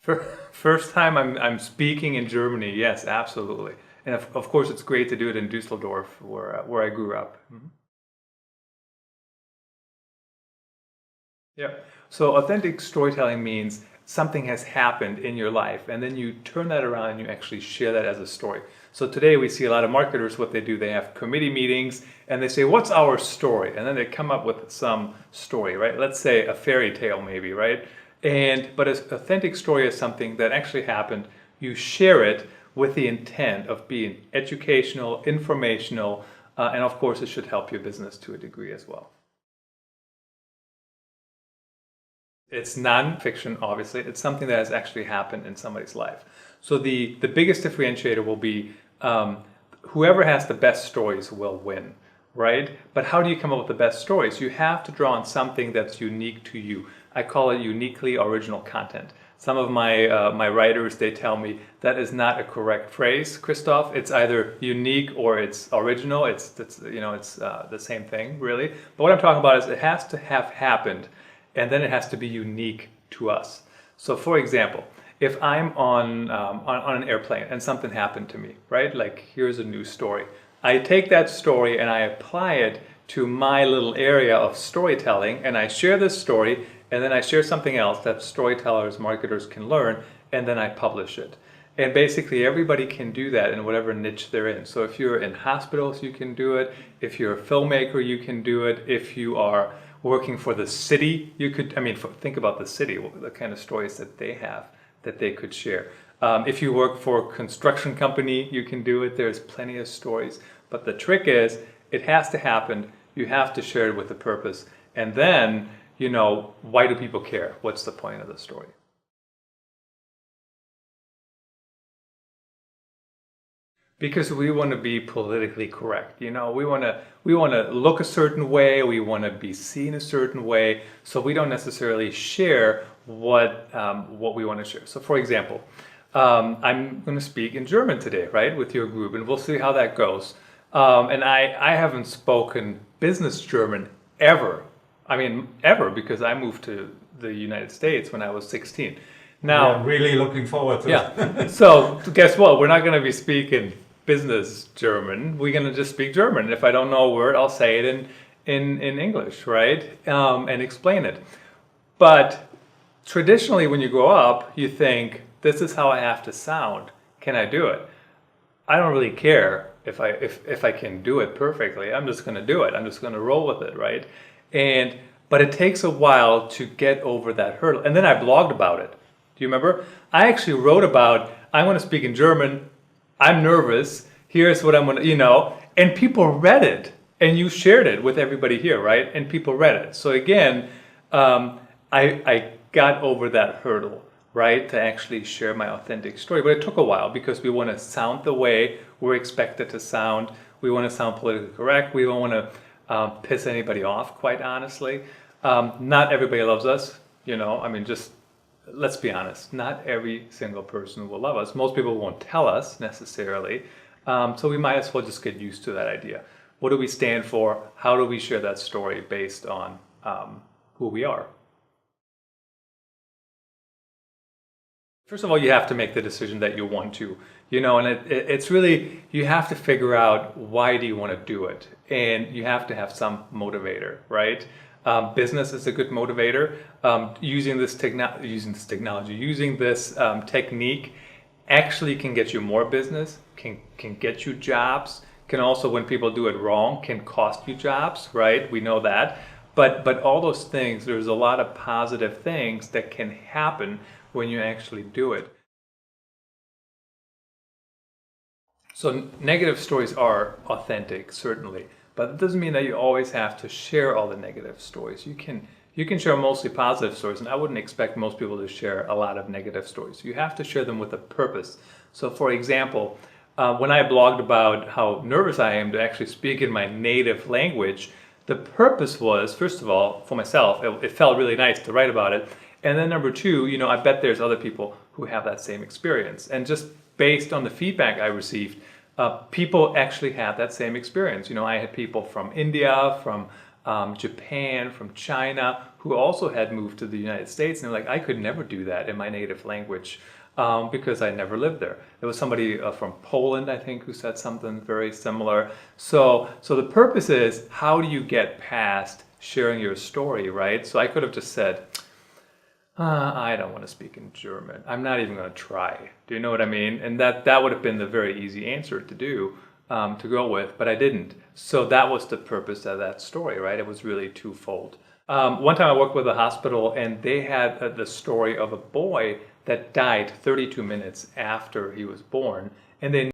First time I'm speaking in Germany, yes, absolutely. And of course, it's great to do it in Düsseldorf, where I grew up. Yeah. So authentic storytelling means something has happened in your life, and then you turn that around and you actually share that as a story. So today we see a lot of marketers, what they do, they have committee meetings and they say, what's our story? And then they come up with some story, right? Let's say a fairy tale maybe, right? But an authentic story is something that actually happened. You share it with the intent of being educational, informational, and of course it should help your business to a degree as well. It's non-fiction, obviously. It's something that has actually happened in somebody's life. So the biggest differentiator will be whoever has the best stories will win, right? But how do you come up with the best stories? You have to draw on something that's unique to you. I call it uniquely original content. Some of my writers, they tell me that is not a correct phrase, Christoph. It's either unique or it's original. It's the same thing, really. But what I'm talking about is it has to have happened, and then it has to be unique to us. So for example, if I'm on an airplane and something happened to me, right? Like here's a news story. I take that story and I apply it to my little area of storytelling, and I share this story, and then I share something else that storytellers, marketers can learn, and then I publish it. And basically everybody can do that in whatever niche they're in. So if you're in hospitals, you can do it. If you're a filmmaker, you can do it. If you are working for the city, you could, think about the city, the kind of stories that they have that they could share. If you work for a construction company, you can do it. There's plenty of stories. But the trick is, it has to happen. You have to share it with a purpose. And then, why do people care? What's the point of the story? Because we want to be politically correct. We want to look a certain way. We want to be seen a certain way. So we don't necessarily share what we want to share. So for example, I'm going to speak in German today, right, with your group, and we'll see how that goes. And I haven't spoken business German ever. Ever, because I moved to the United States when I was 16. Now, I'm really looking forward to it. yeah. So guess what? We're not going to be speaking business German. We're going to just speak German. If I don't know a word, I'll say it in English, right? And explain it. But traditionally, when you grow up, you think, this is how I have to sound. Can I do it? I don't really care if I can do it perfectly. I'm just going to do it. I'm just going to roll with it, right? But it takes a while to get over that hurdle. And then I blogged about it. Do you remember? I actually wrote about, I want to speak in German, I'm nervous, here's what I'm going to, and people read it. And you shared it with everybody here, right? And people read it. So again, I got over that hurdle, right? To actually share my authentic story. But it took a while because we want to sound the way we're expected to sound. We want to sound politically correct. We don't want to piss anybody off, quite honestly. Not everybody loves us, just let's be honest, not every single person will love us. Most people won't tell us necessarily. So we might as well just get used to that idea. What do we stand for? How do we share that story based on who we are? First of all, you have to make the decision that you want to, and it's really, you have to figure out why do you want to do it? And you have to have some motivator, right? Business is a good motivator. Using this technique actually can get you more business, can get you jobs, can also, when people do it wrong, can cost you jobs, right? We know that. But all those things, there's a lot of positive things that can happen when you actually do it. So negative stories are authentic, certainly, but it doesn't mean that you always have to share all the negative stories. You can share mostly positive stories, and I wouldn't expect most people to share a lot of negative stories. You have to share them with a purpose. So for example, when I blogged about how nervous I am to actually speak in my native language, the purpose was, first of all, for myself, it felt really nice to write about it. And then number two, I bet there's other people who have that same experience. And just based on the feedback I received, people actually had that same experience. I had people from India, from Japan, from China, who also had moved to the United States. And they're like, I could never do that in my native language because I never lived there. There was somebody from Poland, I think, who said something very similar. So the purpose is, how do you get past sharing your story, right? So I could have just said, I don't want to speak in German. I'm not even going to try. Do you know what I mean? And that would have been the very easy answer to do, to go with, but I didn't. So that was the purpose of that story, right? It was really twofold. One time I worked with a hospital, and they had the story of a boy that died 32 minutes after he was born, and they